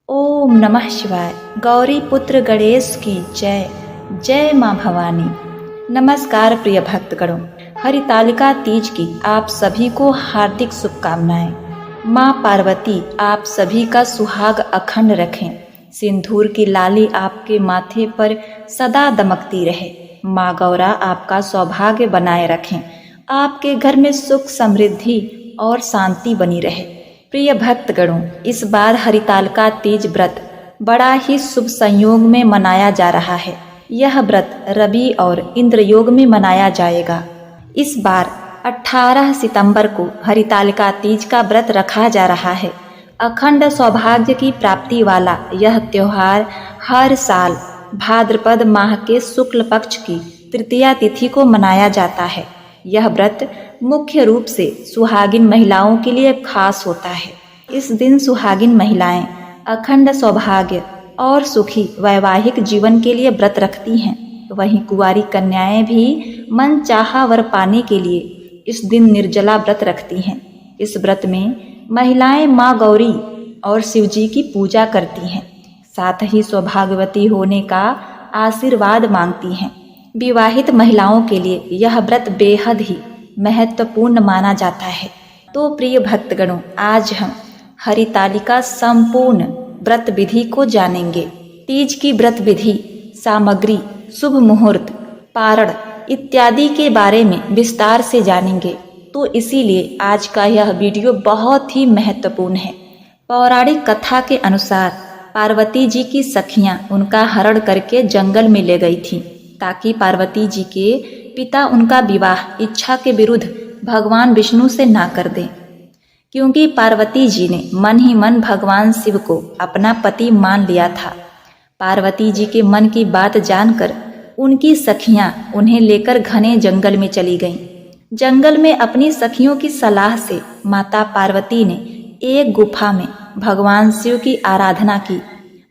ओम नमः शिवाय। गौरी पुत्र गणेश की जय। जय माँ भवानी। नमस्कार प्रिय भक्तगणों, हरितालिका तीज की आप सभी को हार्दिक शुभकामनाएं। माँ पार्वती आप सभी का सुहाग अखंड रखें। सिंदूर की लाली आपके माथे पर सदा दमकती रहे। माँ गौरा आपका सौभाग्य बनाए रखें। आपके घर में सुख समृद्धि और शांति बनी रहे। प्रिय भक्तगणों, इस बार हरितालिका तीज व्रत बड़ा ही शुभ संयोग में मनाया जा रहा है। यह व्रत रवि और इंद्र योग में मनाया जाएगा। इस बार 18 सितंबर को हरितालिका तीज का व्रत रखा जा रहा है। अखंड सौभाग्य की प्राप्ति वाला यह त्योहार हर साल भाद्रपद माह के शुक्ल पक्ष की तृतीया तिथि को मनाया जाता है। यह व्रत मुख्य रूप से सुहागिन महिलाओं के लिए खास होता है। इस दिन सुहागिन महिलाएं अखंड सौभाग्य और सुखी वैवाहिक जीवन के लिए व्रत रखती हैं। वहीं कुंवारी कन्याएं भी मनचाहा वर पाने के लिए इस दिन निर्जला व्रत रखती हैं। इस व्रत में महिलाएं माँ गौरी और शिवजी की पूजा करती हैं, साथ ही सौभाग्यवती होने का आशीर्वाद मांगती हैं। विवाहित महिलाओं के लिए यह व्रत बेहद ही महत्वपूर्ण माना जाता है। तो प्रिय भक्तगणों, आज हम हरितालिका संपूर्ण व्रत विधि को जानेंगे। तीज की व्रत विधि, सामग्री, शुभ मुहूर्त, पारण इत्यादि के बारे में विस्तार से जानेंगे। तो इसीलिए आज का यह वीडियो बहुत ही महत्वपूर्ण है। पौराणिक कथा के अनुसार पार्वती जी की सखियां उनका हरण करके जंगल में ले गई थीं, ताकि पार्वती जी के पिता उनका विवाह इच्छा के विरुद्ध भगवान विष्णु से ना कर दें। क्योंकि पार्वती जी ने मन ही मन भगवान शिव को अपना पति मान लिया था। पार्वती जी के मन की बात जानकर उनकी सखियां उन्हें लेकर घने जंगल में चली गईं। जंगल में अपनी सखियों की सलाह से माता पार्वती ने एक गुफा में भगवान शिव की आराधना की।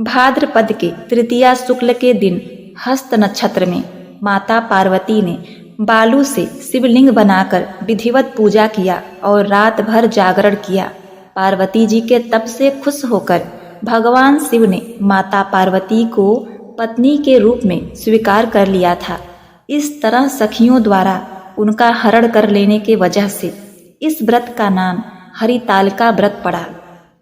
भाद्रपद के तृतीया शुक्ल के दिन हस्त नक्षत्र में माता पार्वती ने बालू से शिवलिंग बनाकर विधिवत पूजा किया और रात भर जागरण किया। पार्वती जी के तप से खुश होकर भगवान शिव ने माता पार्वती को पत्नी के रूप में स्वीकार कर लिया था। इस तरह सखियों द्वारा उनका हरण कर लेने के वजह से इस व्रत का नाम हरितालिका व्रत पड़ा।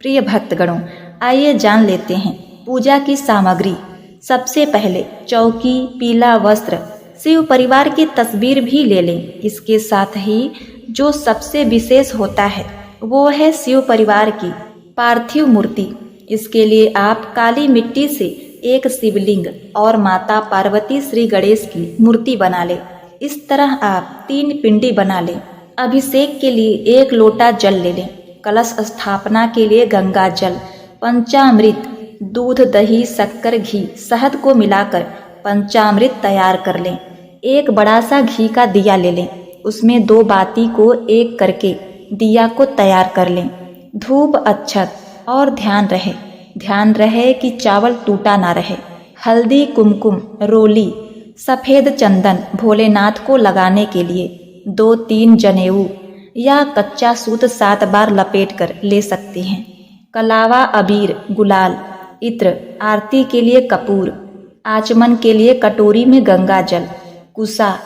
प्रिय भक्तगणों, आइए जान लेते हैं पूजा की सामग्री। सबसे पहले चौकी, पीला वस्त्र, शिव परिवार की तस्वीर भी ले लें। इसके साथ ही जो सबसे विशेष होता है वो है शिव परिवार की पार्थिव मूर्ति। इसके लिए आप काली मिट्टी से एक शिवलिंग और माता पार्वती श्री गणेश की मूर्ति बना लें। इस तरह आप 3 पिंडी बना लें। अभिषेक के लिए 1 लोटा जल ले लें। कलश स्थापना के लिए गंगा जल, पंचामृत, दूध, दही, शक्कर, घी, शहद को मिलाकर पंचामृत तैयार कर लें। एक बड़ा सा घी का दिया ले लें। उसमें 2 बाती को एक करके दिया को तैयार कर लें। धूप, अक्षत और ध्यान रहे कि चावल टूटा ना रहे। हल्दी, कुमकुम, रोली, सफेद चंदन भोलेनाथ को लगाने के लिए 2-3 जनेऊ या कच्चा सूत 7 बार लपेट कर ले सकते हैं। कलावा, अबीर, गुलाल, इत्र, आरती के लिए कपूर, आचमन के लिए कटोरी में गंगा जल, कुसा,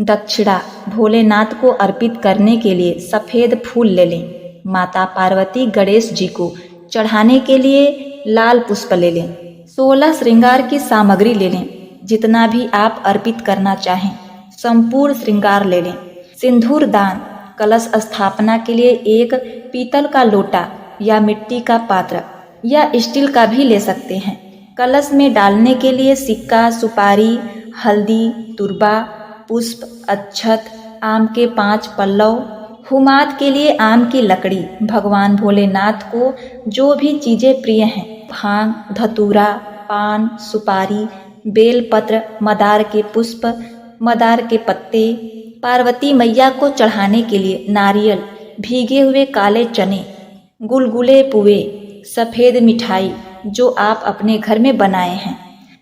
दक्षिणा भोलेनाथ को अर्पित करने के लिए सफेद फूल ले लें। माता पार्वती गणेश जी को चढ़ाने के लिए लाल पुष्प ले लें। 16 श्रृंगार की सामग्री ले लें। जितना भी आप अर्पित करना चाहें संपूर्ण श्रृंगार ले लें। सिंदूर दान, कलश स्थापना के लिए एक पीतल का लोटा या मिट्टी का पात्र या स्टील का भी ले सकते हैं। कलश में डालने के लिए सिक्का, सुपारी, हल्दी, तुरबा, पुष्प, अक्षत, आम के 5 पल्लव, हुमाद के लिए आम की लकड़ी। भगवान भोलेनाथ को जो भी चीजें प्रिय हैं, भांग, धतूरा, पान, सुपारी, बेलपत्र, मदार के पुष्प, मदार के पत्ते। पार्वती मैया को चढ़ाने के लिए नारियल, भीगे हुए काले चने, गुलगुले, पुए, सफेद मिठाई जो आप अपने घर में बनाए हैं।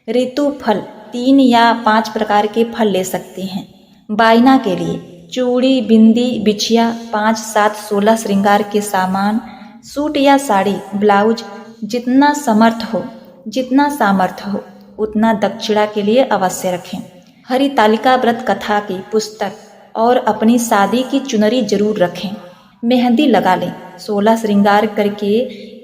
ऋतु फल 3 या 5 प्रकार के फल ले सकते हैं। बायना के लिए चूड़ी, बिंदी, बिछिया, 5, 7, 16 श्रृंगार के सामान, सूट या साड़ी, ब्लाउज, जितना समर्थ हो, जितना सामर्थ्य हो उतना दक्षिणा के लिए अवश्य रखें। हरितालिका व्रत कथा की पुस्तक और अपनी शादी की चुनरी जरूर रखें। मेहंदी लगा लें। 16 श्रृंगार करके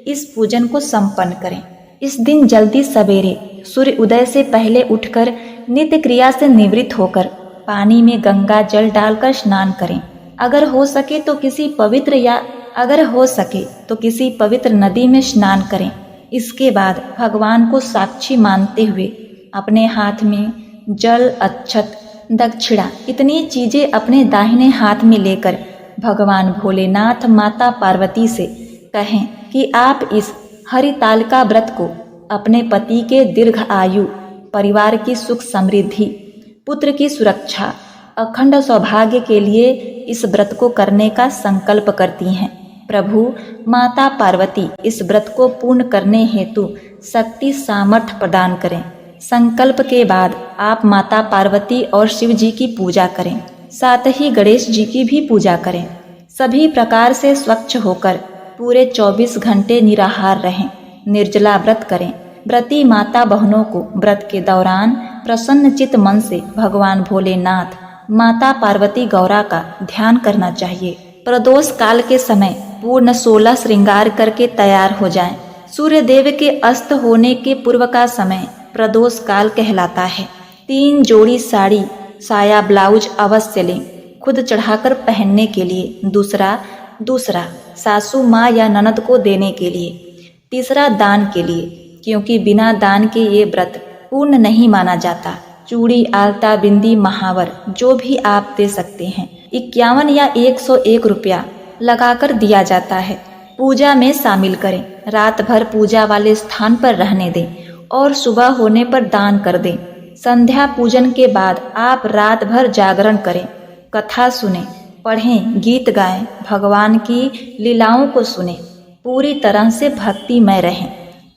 इस पूजन को संपन्न करें। इस दिन जल्दी सवेरे सूर्य उदय से पहले उठकर नित्य क्रिया से निवृत्त होकर पानी में गंगा जल डालकर स्नान करें। अगर हो सके तो किसी पवित्र नदी में स्नान करें। इसके बाद भगवान को साक्षी मानते हुए अपने हाथ में जल, अक्षत, दक्षिणा इतनी चीजें अपने दाहिने हाथ में लेकर भगवान भोलेनाथ, माता पार्वती से कहें कि आप इस हरितालिका व्रत को अपने पति के दीर्घ आयु, परिवार की सुख समृद्धि, पुत्र की सुरक्षा, अखंड सौभाग्य के लिए इस व्रत को करने का संकल्प करती हैं। प्रभु माता पार्वती इस व्रत को पूर्ण करने हेतु शक्ति सामर्थ्य प्रदान करें। संकल्प के बाद आप माता पार्वती और शिव जी की पूजा करें, साथ ही गणेश जी की भी पूजा करें। सभी प्रकार से स्वच्छ होकर पूरे 24 घंटे निराहार रहें, निर्जला व्रत करें। व्रती माता बहनों को व्रत के दौरान प्रसन्नचित मन से भगवान भोलेनाथ, माता पार्वती गौरा का ध्यान करना चाहिए। प्रदोष काल के समय पूर्ण 16 श्रृंगार करके तैयार हो जाएं। सूर्य देव के अस्त होने के पूर्व का समय प्रदोष काल कहलाता है। 3 जोड़ी साड़ी, साया, ब्लाउज अवश्य लें, खुद चढ़ाकर पहनने के लिए। दूसरा सासू माँ या ननद को देने के लिए। तीसरा दान के लिए, क्योंकि बिना दान के ये व्रत पूर्ण नहीं माना जाता। चूड़ी, आलता, बिंदी, महावर जो भी आप दे सकते हैं। 51 या 101 रुपया लगाकर दिया जाता है। पूजा में शामिल करें। रात भर पूजा वाले स्थान पर रहने दें और सुबह होने पर दान कर दें। संध्या पूजन के बाद आप रात भर जागरण करें, कथा सुने, पढ़ें, गीत गाएं, भगवान की लीलाओं को सुने, पूरी तरह से भक्तिमय रहें।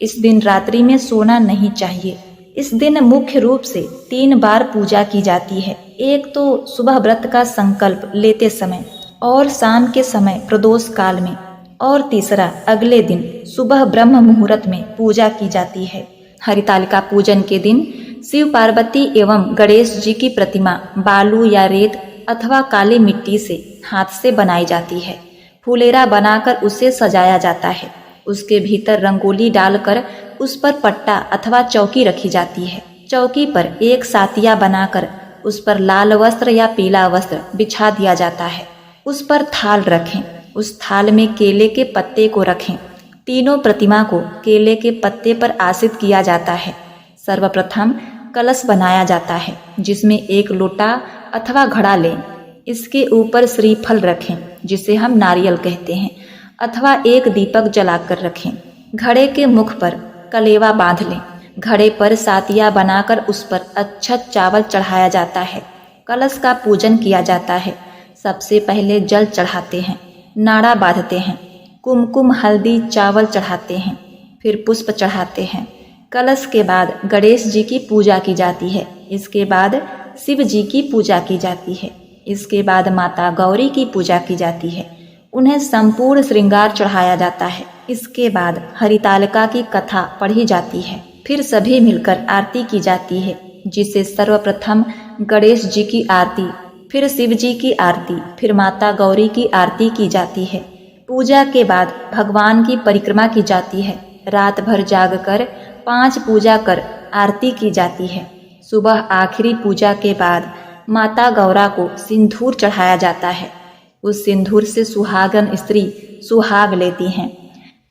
इस दिन रात्रि में सोना नहीं चाहिए। इस दिन मुख्य रूप से 3 बार पूजा की जाती है। एक तो सुबह व्रत का संकल्प लेते समय और शाम के समय प्रदोष काल में, और तीसरा अगले दिन सुबह ब्रह्म मुहूर्त में पूजा की जाती है। हरितालिका पूजन के दिन शिव पार्वती एवं गणेश जी की प्रतिमा बालू या रेत अथवा काली मिट्टी से हाथ से बनाई जाती है। फुलेरा बनाकर उसे सजाया जाता है। उसके भीतर रंगोली डालकर उस पर पट्टा अथवा चौकी रखी जाती है। चौकी पर एक सातिया बनाकर उस पर लाल वस्त्र या पीला वस्त्र बिछा दिया जाता है। उस पर थाल रखें। उस थाल में केले के पत्ते को रखें। तीनों प्रतिमा को केले के पत्ते पर आसीन किया जाता है। सर्वप्रथम कलश बनाया जाता है, जिसमें एक लोटा अथवा घड़ा लें। इसके ऊपर श्रीफल रखें, जिसे हम नारियल कहते हैं, अथवा एक दीपक जलाकर रखें। घड़े के मुख पर कलेवा बांध लें। घड़े पर सातिया बनाकर उस पर अक्षत चावल चढ़ाया जाता है। कलश का पूजन किया जाता है। सबसे पहले जल चढ़ाते हैं, नाड़ा बांधते हैं, कुमकुम, हल्दी, चावल चढ़ाते हैं, फिर पुष्प चढ़ाते हैं। कलश के बाद गणेश जी की पूजा की जाती है। इसके बाद शिव जी की पूजा की जाती है। इसके बाद माता गौरी की पूजा की जाती है। उन्हें संपूर्ण श्रृंगार चढ़ाया जाता है। इसके बाद हरितालिका की कथा पढ़ी जाती है। फिर सभी मिलकर आरती की जाती है, जिसे सर्वप्रथम गणेश जी की आरती, फिर शिव जी की आरती, फिर माता गौरी की आरती की जाती है। पूजा के बाद भगवान की परिक्रमा की जाती है। रात भर जागकर 5 पूजा कर आरती की जाती है। सुबह आखिरी पूजा के बाद माता गौरा को सिंदूर चढ़ाया जाता है। उस सिंदूर से सुहागन स्त्री सुहाग लेती हैं।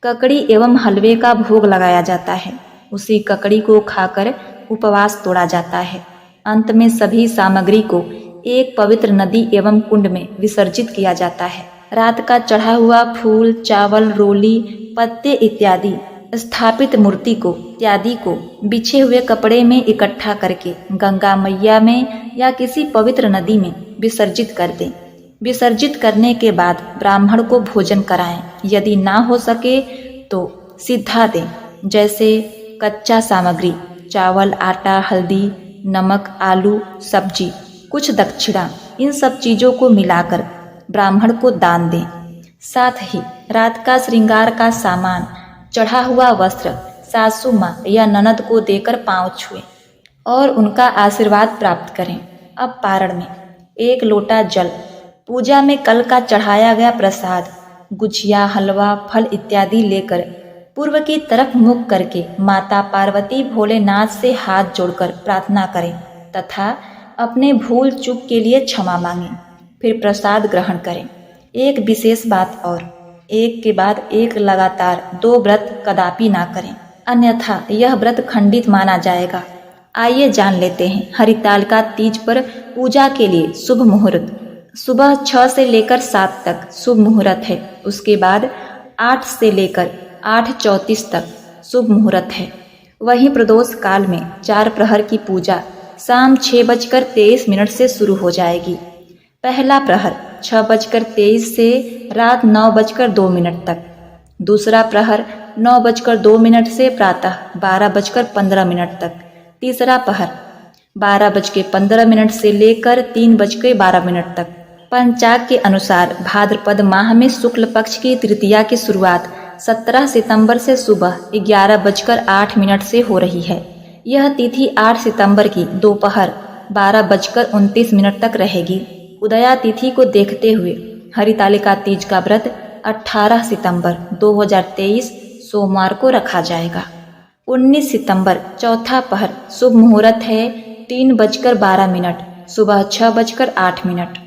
ककड़ी एवं हलवे का भोग लगाया जाता है। उसी ककड़ी को खाकर उपवास तोड़ा जाता है। अंत में सभी सामग्री को एक पवित्र नदी एवं कुंड में विसर्जित किया जाता है। रात का चढ़ा हुआ फूल, चावल, रोली, पत्ते इत्यादि स्थापित मूर्ति को बिछे हुए कपड़े में इकट्ठा करके गंगा मैया में या किसी पवित्र नदी में विसर्जित कर दें। विसर्जित करने के बाद ब्राह्मण को भोजन कराएं। यदि ना हो सके तो सीधा दें, जैसे कच्चा सामग्री, चावल, आटा, हल्दी, नमक, आलू, सब्जी, कुछ दक्षिणा, इन सब चीज़ों को मिलाकर ब्राह्मण को दान दें। साथ ही रात का श्रृंगार का सामान चढ़ा हुआ वस्त्र सासू माँ या ननद को देकर पांव छुएं और उनका आशीर्वाद प्राप्त करें। अब पारण में 1 लोटा जल, पूजा में कल का चढ़ाया गया प्रसाद, गुजिया, हलवा, फल इत्यादि लेकर पूर्व की तरफ मुख करके माता पार्वती भोलेनाथ से हाथ जोड़कर प्रार्थना करें तथा अपने भूल चूक के लिए क्षमा मांगें। फिर प्रसाद ग्रहण करें। एक विशेष बात और, एक के बाद एक लगातार 2 व्रत कदापि ना करें, अन्यथा यह व्रत खंडित माना जाएगा। आइए जान लेते हैं हरितालिका तीज पर पूजा के लिए शुभ मुहूर्त। सुबह 6 से लेकर 7 तक शुभ मुहूर्त है। उसके बाद 8 से लेकर 8:34 तक शुभ मुहूर्त है। वहीं प्रदोष काल में 4 प्रहर की पूजा शाम 6:23 से शुरू हो जाएगी। पहला प्रहर 6:23 से रात 9:02 तक, दूसरा प्रहर 9:02 से प्रातः 12:15 तक, तीसरा प्रहर 12:15 से लेकर 3:12 तक। पंचांग के अनुसार भाद्रपद माह में शुक्ल पक्ष की तृतीया की शुरुआत 17 सितंबर से सुबह 11:08 से हो रही है। यह तिथि 8 सितंबर की दोपहर 12:29 तक रहेगी। उदया तिथि को देखते हुए हरितालिका तीज का व्रत 18 सितंबर 2023 सोमवार को रखा जाएगा। 19 सितंबर चौथा पहर शुभ मुहूर्त है 3:12, सुबह 6:08।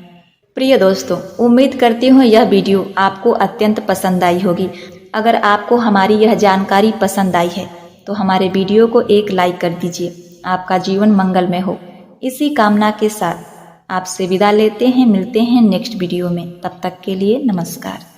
प्रिय दोस्तों, उम्मीद करती हूँ यह वीडियो आपको अत्यंत पसंद आई होगी। अगर आपको हमारी यह जानकारी पसंद आई है तो हमारे वीडियो को एक लाइक कर दीजिए। आपका जीवन मंगलमय हो, इसी कामना के साथ आपसे विदा लेते हैं। मिलते हैं नेक्स्ट वीडियो में। तब तक के लिए नमस्कार।